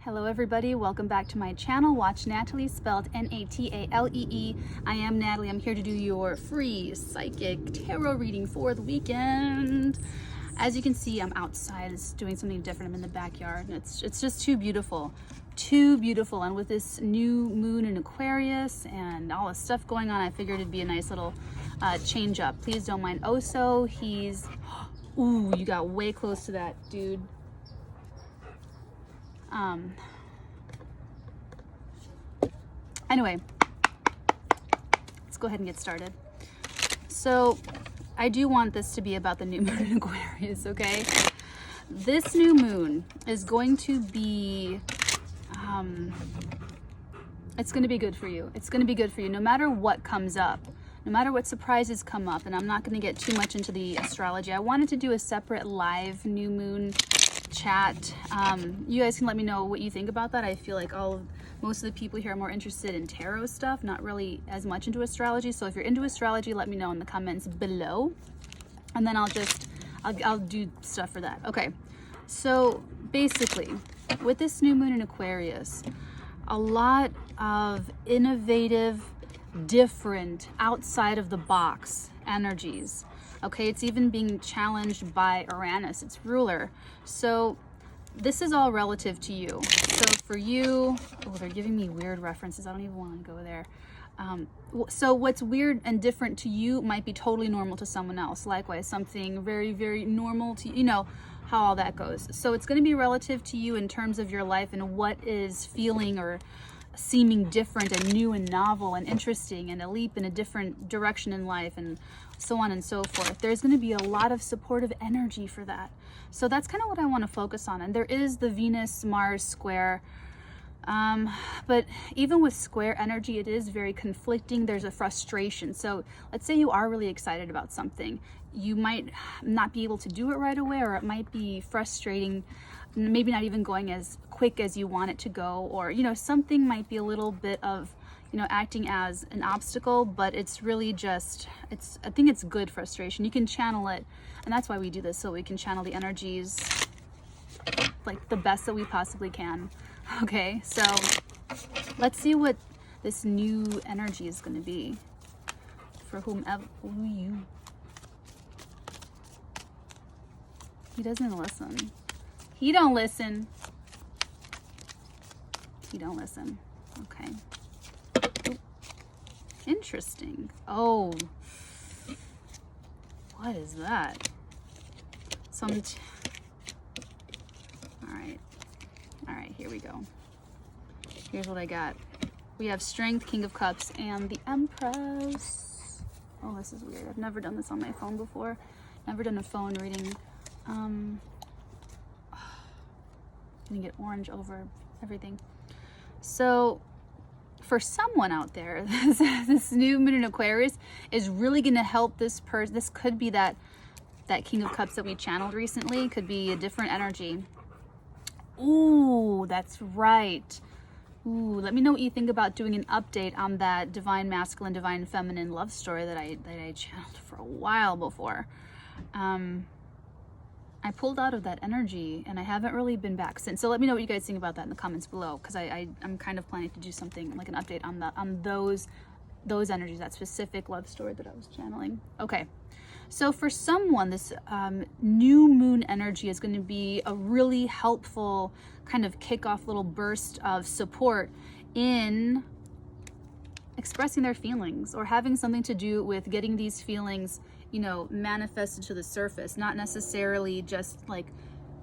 Hello everybody, welcome back to my channel. Watch Natalie, spelled N-A-T-A-L-E-E. I am Natalie. I'm here to do your free psychic tarot reading for the weekend. As you can see, I'm outside. It's doing something different. I'm in the backyard and it's just too beautiful. Too beautiful. And with this new moon in Aquarius and all the stuff going on, I figured it'd be a nice little change up. Please don't mind Oso. He's, ooh, you got way close to that, dude. Anyway, let's go ahead and get started. So I do want this to be about the new moon in Aquarius, okay? This new moon is going to be, it's going to be good for you. It's going to be good for you no matter what comes up, no matter what surprises come up. And I'm not going to get too much into the astrology. I wanted to do a separate live new moon chat. You guys can let me know what you think about that. I feel like most of the people here are more interested in tarot stuff, not really as much into astrology. So if you're into astrology, let me know in the comments below, and then I'll do stuff for that. Okay, so basically with this new moon in Aquarius, a lot of innovative, different, outside of the box energies. Okay, it's even being challenged by Uranus, its ruler. So this is all relative to you. So for you, oh, they're giving me weird references. I don't even want to go there. So what's weird and different to you might be totally normal to someone else. Likewise, something very, very normal to you know how all that goes. So it's going to be relative to you in terms of your life and what is feeling or seeming different and new and novel and interesting and a leap in a different direction in life and so on and so forth. There's going to be a lot of supportive energy for that. So that's kind of what I want to focus on. And there is the Venus-Mars square. But even with square energy, it is very conflicting. There's a frustration. So let's say you are really excited about something. You might not be able to do it right away, or it might be frustrating, maybe not even going as quick as you want it to go, or, you know, something might be a little bit of, you know, acting as an obstacle, but it's really just, I think it's good frustration. You can channel it, and that's why we do this, so we can channel the energies like the best that we possibly can. Okay, so let's see what this new energy is going to be for whomever. Ooh, you. He doesn't listen. He don't listen. He don't listen. Okay. Ooh. Interesting. Oh. What is that? Alright, here we go. Here's what I got. We have Strength, King of Cups, and the Empress. Oh, this is weird. I've never done this on my phone before. Never done a phone reading. I'm gonna get orange over everything. So for someone out there, this new moon in Aquarius is really gonna help this person. This could be that King of Cups that we channeled recently. It could be a different energy. Ooh, that's right. Ooh, let me know what you think about doing an update on that divine masculine, divine feminine love story that I channeled for a while before. I pulled out of that energy and I haven't really been back since. So let me know what you guys think about that in the comments below, because I'm kind of planning to do something like an update on those energies, that specific love story that I was channeling. Okay, so for someone, this new moon energy is going to be a really helpful kind of kickoff little burst of support in expressing their feelings, or having something to do with getting these feelings, you know, manifested to the surface, not necessarily just like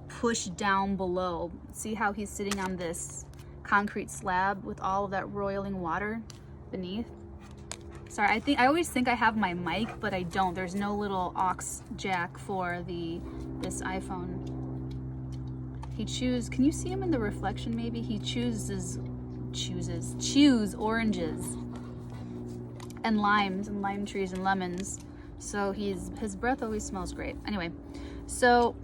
pushed down below. See how he's sitting on this concrete slab with all of that roiling water beneath? Sorry, I always think I have my mic, but I don't. There's no little aux jack for this iPhone. Can you see him in the reflection maybe? He chews oranges and limes and lime trees and lemons. So his breath always smells great. Anyway, so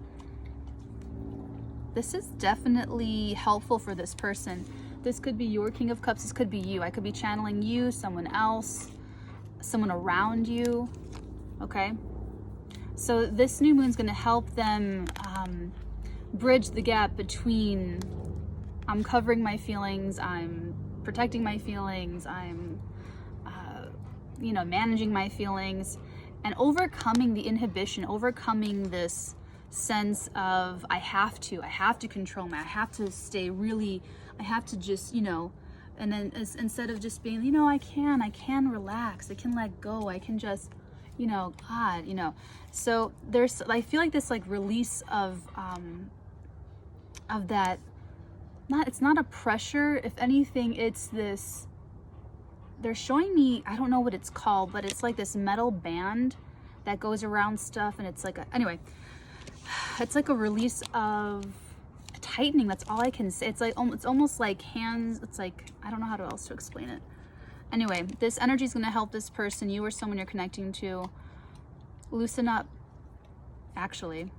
this is definitely helpful for this person. This could be your King of Cups. This could be you. I could be channeling you, someone else, someone around you. Okay. So this new moon is going to help them bridge the gap between I'm covering my feelings, I'm protecting my feelings, I'm you know, managing my feelings, and overcoming the inhibition, overcoming this sense of I have to control I have to stay really, I have to just, you know, and then instead of just being, you know, I can relax, I can let go, I can just, you know, God, you know. So there's, I feel like this like release of that, it's not a pressure, if anything, it's this, they're showing me, I don't know what it's called, but it's like this metal band that goes around stuff, and it's like a, anyway, it's like a release of tightening. That's all I can say. It's like, it's almost like hands, it's like, I don't know how else to explain it. Anyway, this energy is going to help this person, you or someone you're connecting to, loosen up, actually.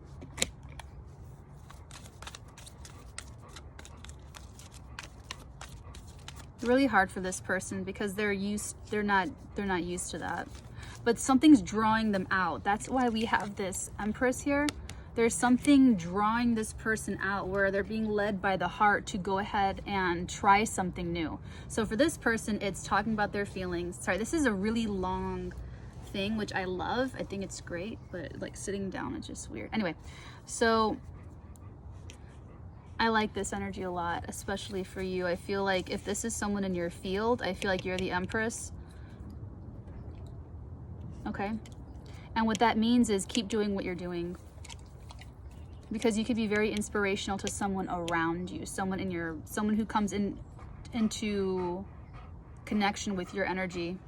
Really hard for this person because they're not used to that, but something's drawing them out. That's why we have this Empress here. There's something drawing this person out where they're being led by the heart to go ahead and try something new. So for this person, it's talking about their feelings. Sorry, this is a really long thing, which I love. I think it's great, but like sitting down, it's just weird. Anyway, so I like this energy a lot, especially for you. I feel like if this is someone in your field, I feel like you're the Empress. Okay. And what that means is keep doing what you're doing, because you could be very inspirational to someone around you, someone who comes into connection with your energy.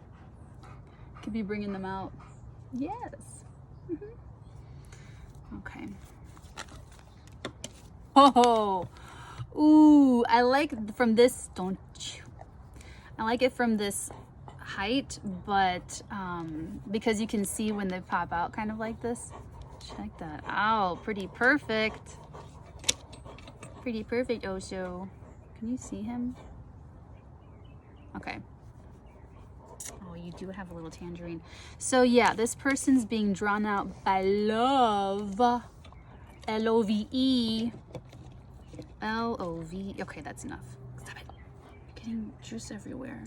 Could be bringing them out. Yes. Okay. Oh, ooh, I like from this, I like it from this height, but because you can see when they pop out kind of like this. Check that out. Pretty perfect. Pretty perfect, Osho. Can you see him? Okay. Oh, you do have a little tangerine. So yeah, this person's being drawn out by love. L-O-V-E. L-O-V. Okay, that's enough. Stop it. I'm getting juice everywhere.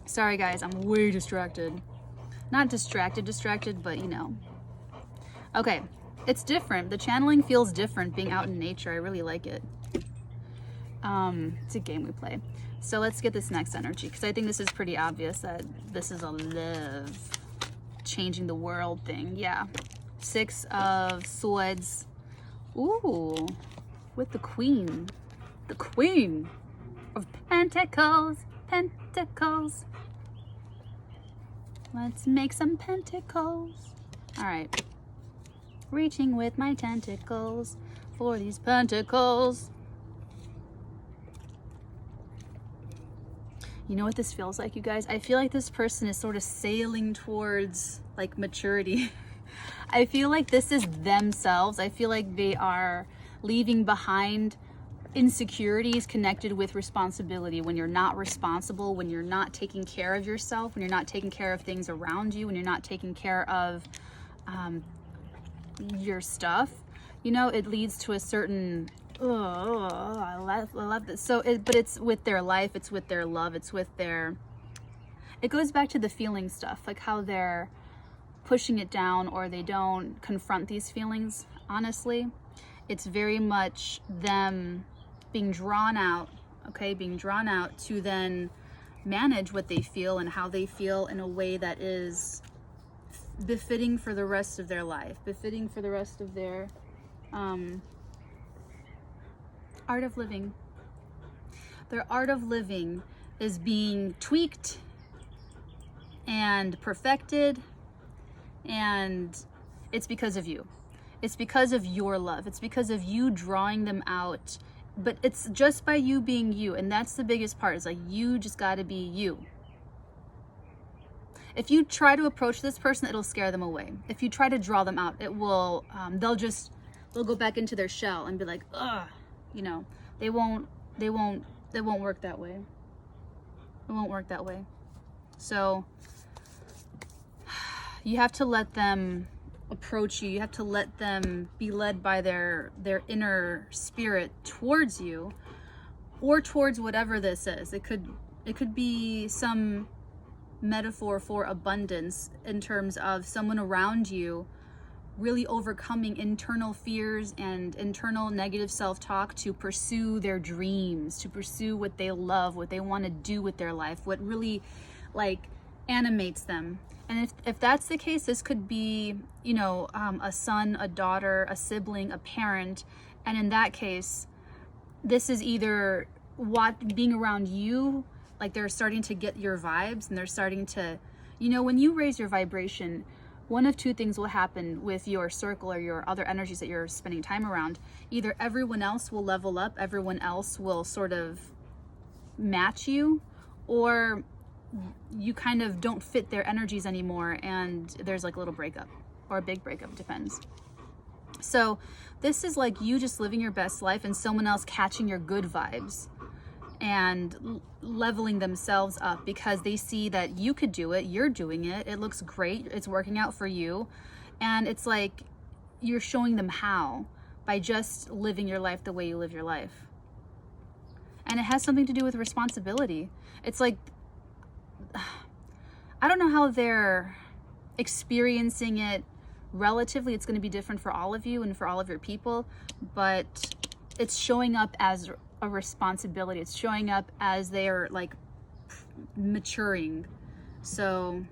Sorry guys, I'm way distracted. Not distracted, but you know. Okay, it's different. The channeling feels different being out in nature. I really like it. It's a game we play. So let's get this next energy, because I think this is pretty obvious that this is a love, changing the world thing. Yeah. 6 of Swords. Ooh, with the Queen. The Queen of Pentacles. Pentacles. Let's make some pentacles. All right. Reaching with my tentacles for these pentacles. You know what this feels like, you guys? I feel like this person is sort of sailing towards like maturity. I feel like this is themselves. I feel like they are leaving behind insecurities connected with responsibility. When you're not responsible, when you're not taking care of yourself, when you're not taking care of things around you, when you're not taking care of your stuff, you know, it leads to a certain, I love this. So but it's with their life, it's with their love, it's with their, it goes back to the feeling stuff, like how they're pushing it down or they don't confront these feelings. Honestly, it's very much them being drawn out, okay, being drawn out to then manage what they feel and how they feel in a way that is befitting for the rest of their life, befitting for the rest of their art of living. Their art of living is being tweaked and perfected, and it's because of you. It's because of your love. It's because of you drawing them out. But it's just by you being you. And that's the biggest part. Is like, you just got to be you. If you try to approach this person, it'll scare them away. If you try to draw them out, it will, they'll go back into their shell and be like, ugh, you know, it won't work that way. It won't work that way. So you have to let them approach you. You have to let them be led by their inner spirit towards you, or towards whatever this is. It could be some metaphor for abundance in terms of someone around you really overcoming internal fears and internal negative self-talk to pursue their dreams, to pursue what they love, what they want to do with their life, what really like animates them. And if that's the case, this could be, you know, a son, a daughter, a sibling, a parent. And in that case, this is either being around you, like they're starting to get your vibes and they're starting to, you know, when you raise your vibration, one of two things will happen with your circle or your other energies that you're spending time around. Either everyone else will level up, everyone else will sort of match you, or you kind of don't fit their energies anymore and there's like a little breakup or a big breakup, depends. So this is like you just living your best life and someone else catching your good vibes and leveling themselves up because they see that you could do it, you're doing it, it looks great, it's working out for you. And it's like you're showing them how, by just living your life the way you live your life. And it has something to do with responsibility. It's like, I don't know how they're experiencing it relatively. It's going to be different for all of you and for all of your people, but it's showing up as a responsibility. It's showing up as they are like maturing. So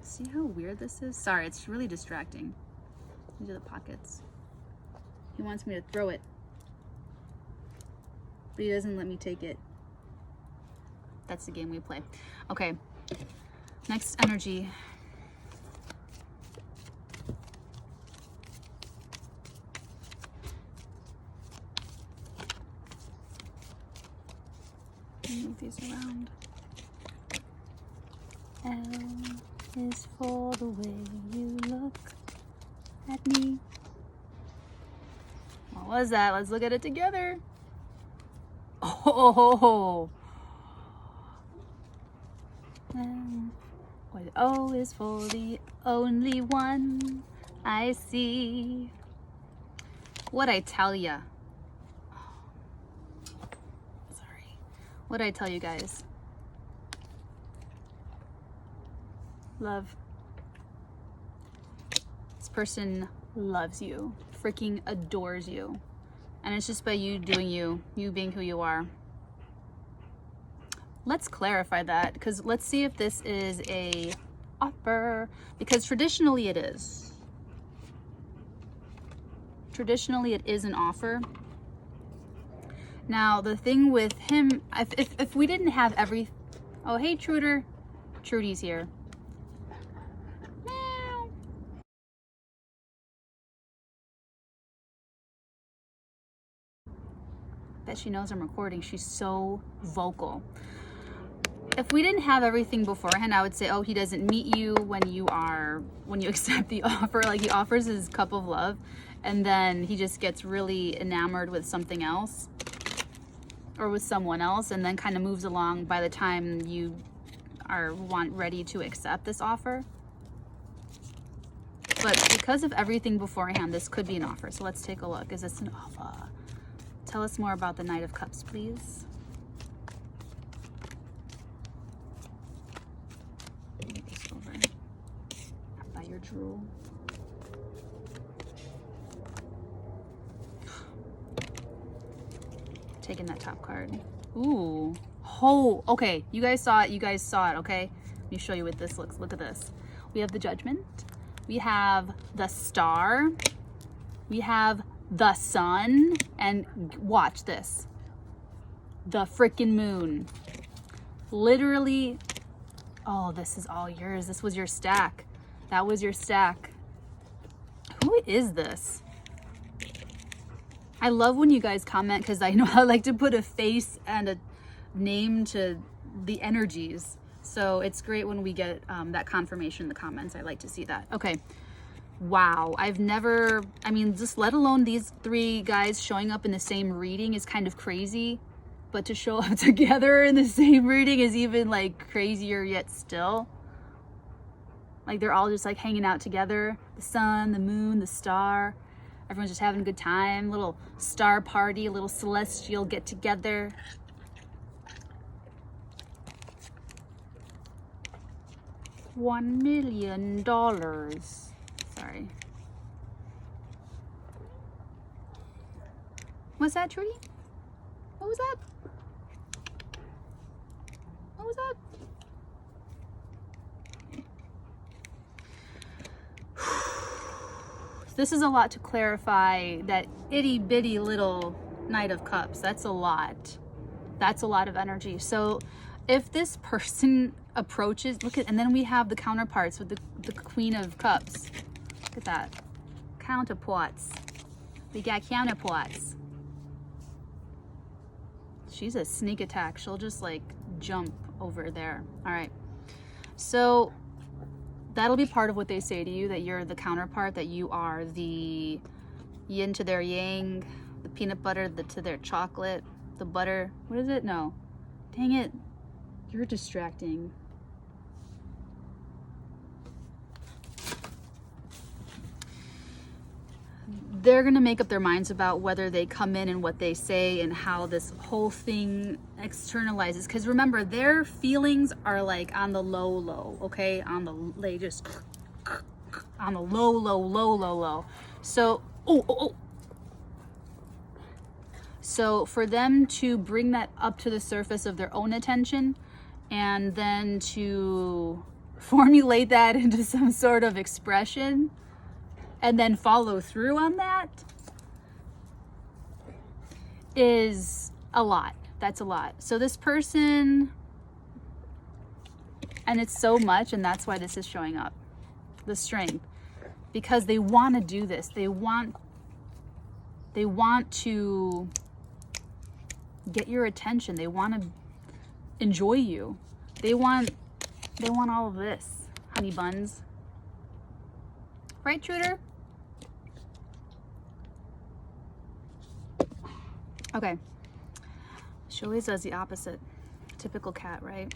see how weird this is? Sorry, it's really distracting. These are the pockets. He wants me to throw it, but he doesn't let me take it. That's the game we play. Okay, next energy. Move these around. L is for the way you look at me. What was that? Let's look at it together. Oh. What O is for the only one I see. What I tell ya. What did I tell you guys? Love. This person loves you, freaking adores you. And it's just by you doing you being who you are. Let's clarify that, because let's see if this is a offer, because traditionally it is. Traditionally it is an offer. Now, the thing with him, if we didn't have every... Oh, hey, Truder. Trudy's here. Meow. Bet she knows I'm recording. She's so vocal. If we didn't have everything beforehand, I would say, oh, he doesn't meet you when you accept the offer. Like, he offers his cup of love, and then he just gets really enamored with something else. Or with someone else, and then kind of moves along by the time you are ready to accept this offer. But because of everything beforehand, this could be an offer. So let's take a look. Is this an offer? Tell us more about the Knight of Cups, please. Move this over. By your drool. Taking that top card. Ooh. Oh, okay. You guys saw it. You guys saw it, okay? Let me show you what this looks. Look at this. We have the Judgment. We have the Star. We have the Sun. And watch this. The freaking Moon. Literally. Oh, this is all yours. This was your stack. That was your stack. Who is this? I love when you guys comment, because I know I like to put a face and a name to the energies. So it's great when we get that confirmation in the comments. I like to see that. Okay. Wow. I've never, I mean, just let alone these three guys showing up in the same reading is kind of crazy. But to show up together in the same reading is even like crazier yet still. Like they're all just like hanging out together. The sun, the moon, the star. Everyone's just having a good time. Little star party, a little celestial get together. $1 million. Sorry. What's that, Trudy? What was that? What was that? This is a lot to clarify that itty bitty little Knight of Cups. That's a lot. That's a lot of energy. So if this person approaches, look at, and then we have the counterparts with the Queen of Cups. Look at that. Counterparts. We got counterparts. She's a sneak attack. She'll just like jump over there. All right. So that'll be part of what they say to you, that you're the counterpart, that you are the yin to their yang, the peanut butter to their chocolate, the butter. What is it? No. Dang it. You're distracting. They're going to make up their minds about whether they come in and what they say and how this whole thing externalizes. Because remember, their feelings are like on the low, okay? They just on the low. So, So for them to bring that up to the surface of their own attention and then to formulate that into some sort of expression and then follow through on that is a lot. That's a lot. So this person, and it's so much, and that's why this is showing up, the strength, because they want to do this. They want to get your attention. They want to enjoy you. They want all of this, honey buns. Right, Truder? Okay. She always does the opposite. Typical cat, right?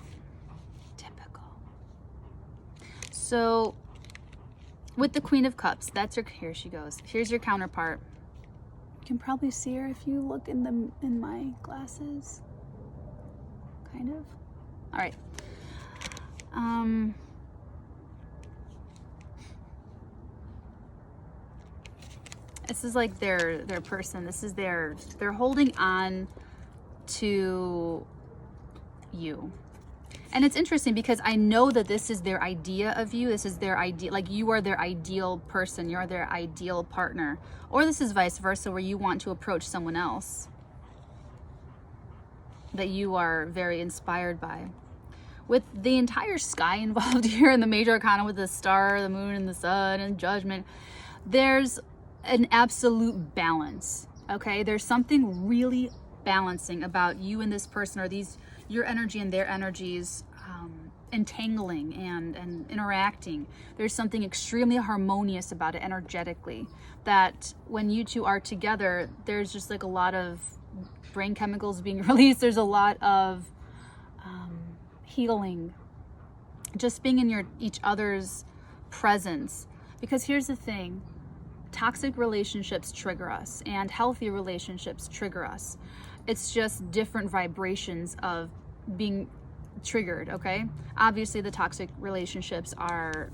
Typical. So, with the Queen of Cups, that's her. Here she goes. Here's your counterpart. You can probably see her if you look in my glasses. Kind of. All right. This is like their person. This is they're holding on to you. And it's interesting because I know that this is their idea of you. This is their idea, like you are their ideal person. You're their ideal partner. Or this is vice versa, where you want to approach someone else that you are very inspired by. With the entire sky involved here in the major arcana, with the star, the moon, and the sun, and judgment, there's an absolute balance, okay? There's something really balancing about you and this person, or your energy and their energies entangling and interacting. There's something extremely harmonious about it energetically, that when you two are together, there's just like a lot of brain chemicals being released. There's a lot of healing, just being in each other's presence. Because here's the thing, toxic relationships trigger us and healthy relationships trigger us. It's just different vibrations of being triggered, okay? Obviously the toxic relationships are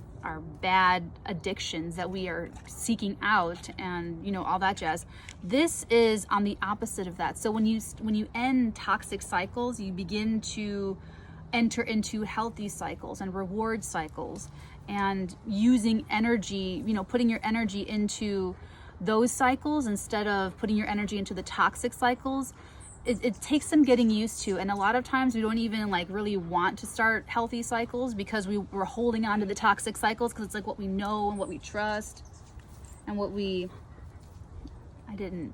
bad addictions that we are seeking out, and you know, all that jazz. This is on the opposite of that. So when you end toxic cycles, you begin to enter into healthy cycles and reward cycles, and using energy, you know, putting your energy into those cycles instead of putting your energy into the toxic cycles. It takes some getting used to, and a lot of times we don't even like really want to start healthy cycles because we're holding on to the toxic cycles because it's like what we know and what we trust and what we he didn't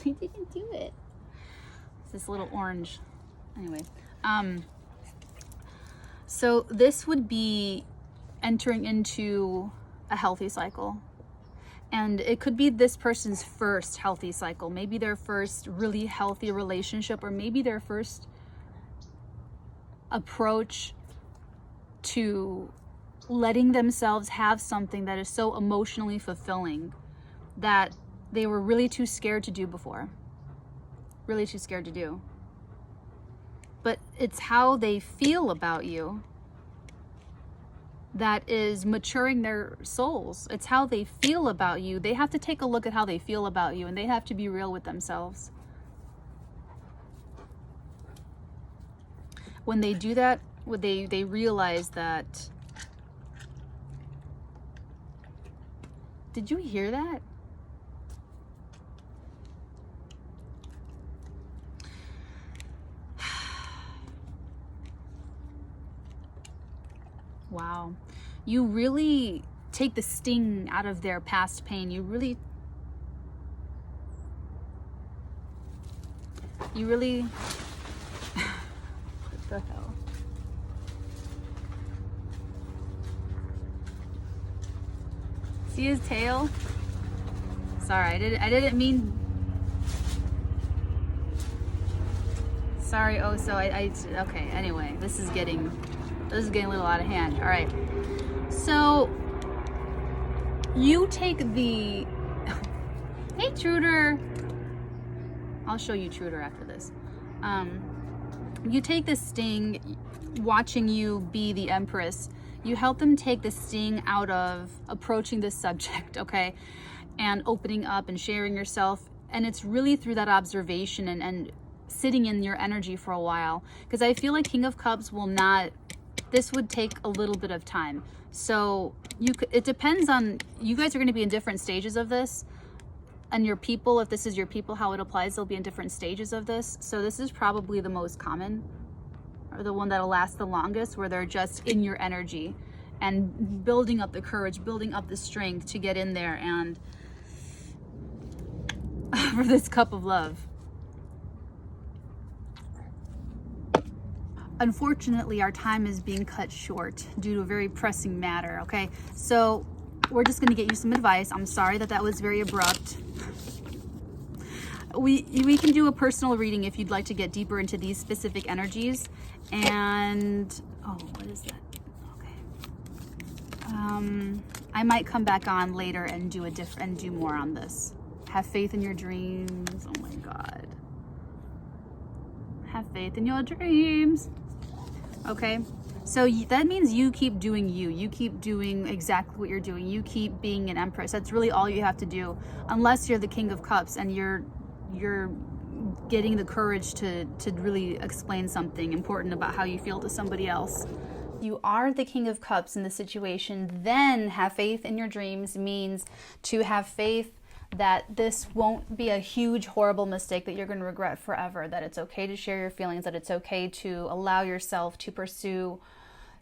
do it. It's this little orange. Anyway, so this would be entering into a healthy cycle. And it could be this person's first healthy cycle, maybe their first really healthy relationship, or maybe their first approach to letting themselves have something that is so emotionally fulfilling that they were really too scared to do before. Really too scared to do. But it's how they feel about you that is maturing their souls. It's how they feel about you. They have to take a look at how they feel about you, and they have to be real with themselves. When they do that, they realize that... Did you hear that? Wow. You really take the sting out of their past pain. You really what the hell? See his tail? Sorry, I didn't mean... Sorry, oh, so okay, anyway, this is getting a little out of hand. All right, so you take the... Hey, Truder. I'll show you Truder after this. You take the sting, watching you be the Empress. You help them take the sting out of approaching this subject, okay? And opening up and sharing yourself. And it's really through that observation and sitting in your energy for a while. Because I feel like King of Cups will not... This would take a little bit of time. So it depends on... You guys are going to be in different stages of this. And your people, if this is your people, how it applies, they'll be in different stages of this. So this is probably the most common, or the one that'll last the longest, where they're just in your energy and building up the courage, building up the strength to get in there and for this cup of love. Unfortunately, our time is being cut short due to a very pressing matter, okay? So we're just gonna get you some advice. I'm sorry that was very abrupt. We can do a personal reading if you'd like to get deeper into these specific energies. And, oh, what is that? Okay. I might come back on later and do more on this. Have faith in your dreams. Oh my God. Have faith in your dreams. Okay. So that means you keep doing you. You keep doing exactly what you're doing. You keep being an Empress. That's really all you have to do. Unless you're the King of Cups and you're getting the courage to really explain something important about how you feel to somebody else. You are the King of Cups in the situation, then have faith in your dreams means to have faith that this won't be a huge, horrible mistake that you're going to regret forever, that it's okay to share your feelings, that it's okay to allow yourself to pursue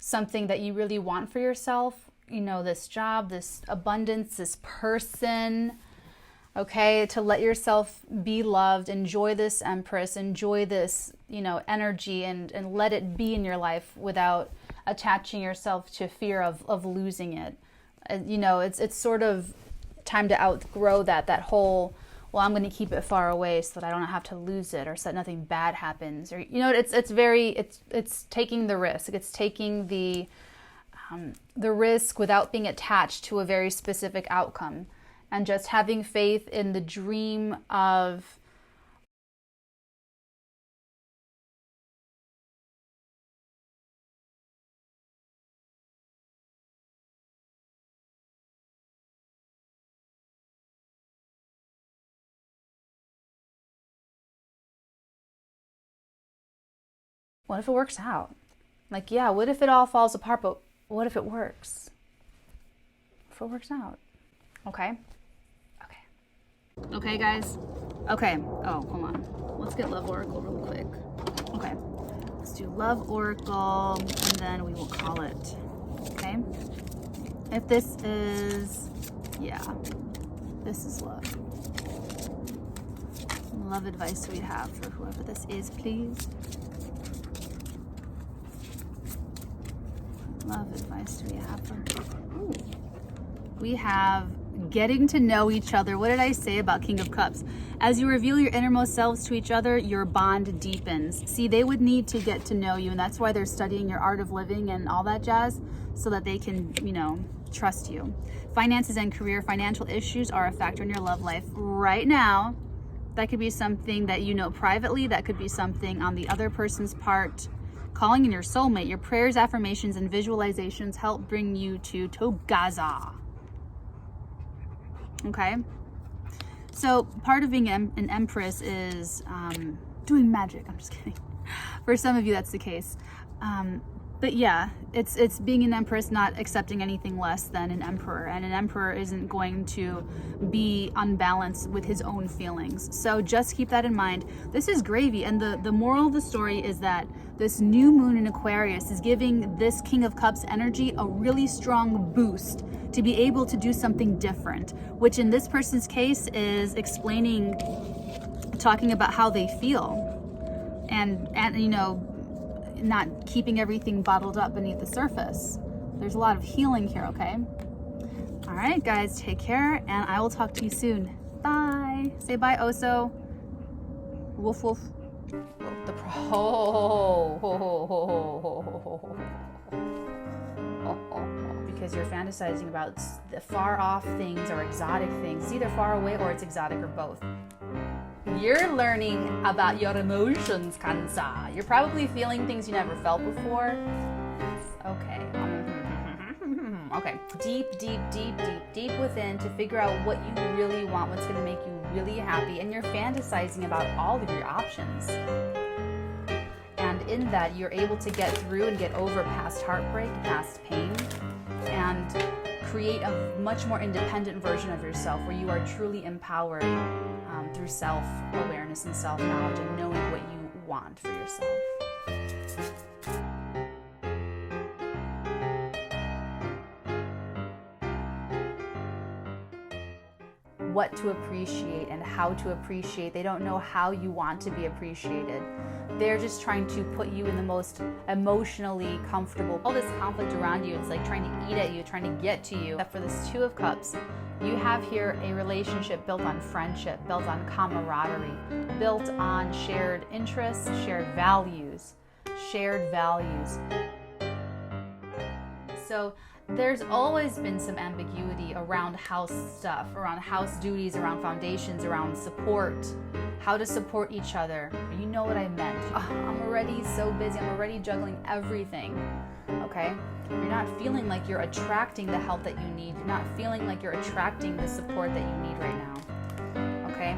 something that you really want for yourself, you know, this job, this abundance, this person, okay, to let yourself be loved, enjoy this Empress, enjoy this, you know, energy and let it be in your life without attaching yourself to fear of losing it. You know, it's sort of time to outgrow that whole, well, I'm going to keep it far away so that I don't have to lose it or so that nothing bad happens, or, you know, it's taking the risk. It's taking the risk without being attached to a very specific outcome, and just having faith in the dream of what if it works out? Like, yeah, what if it all falls apart, but what if it works? If it works out. Okay? Okay. Okay, guys? Okay. Oh, hold on. Let's get Love Oracle real quick. Okay. Let's do Love Oracle, and then we will call it. Okay? If this is... Yeah. This is love. Love advice do we have for whoever this is, please? Love advice do we have for... Ooh. We have getting to know each other. What did I say about King of Cups? As you reveal your innermost selves to each other, your bond deepens. See, they would need to get to know you, and that's why they're studying your art of living and all that jazz, so that they can, you know, trust you. Finances and career, financial issues are a factor in your love life right now. That could be something that you know privately. That could be something on the other person's part. Calling in your soulmate, your prayers, affirmations, and visualizations help bring you to Togaza. Okay? So part of being an empress is doing magic. I'm just kidding. For some of you, that's the case. But yeah, it's being an empress, not accepting anything less than an emperor. And an emperor isn't going to be unbalanced with his own feelings. So just keep that in mind. This is gravy. And the moral of the story is that this new moon in Aquarius is giving this King of Cups energy a really strong boost to be able to do something different, which in this person's case is talking about how they feel and you know, not keeping everything bottled up beneath the surface. There's a lot of healing here, okay? All right, guys, take care, and I will talk to you soon. Bye. Say bye, Oso. Woof, woof. Because you're fantasizing about the far off things or exotic things. It's either far away or it's exotic or both. You're learning about your emotions, Kansa. You're probably feeling things you never felt before. Okay. Okay. Deep within to figure out what you really want, what's going to make you really happy. And you're fantasizing about all of your options. And in that, you're able to get through and get over past heartbreak, past pain, and create a much more independent version of yourself where you are truly empowered through self-awareness and self-knowledge and knowing what you want for yourself. What to appreciate and how to appreciate. They don't know how you want to be appreciated. They're just trying to put you in the most emotionally comfortable. All this conflict around you, it's like trying to eat at you, trying to get to you. Except for this Two of Cups, you have here a relationship built on friendship, built on camaraderie, built on shared interests, shared values. So there's always been some ambiguity around house stuff, around house duties, around foundations, around support, how to support each other. You know what I meant. I'm already so busy. I'm already juggling everything. Okay? You're not feeling like you're attracting the help that you need. You're not feeling like you're attracting the support that you need right now. Okay?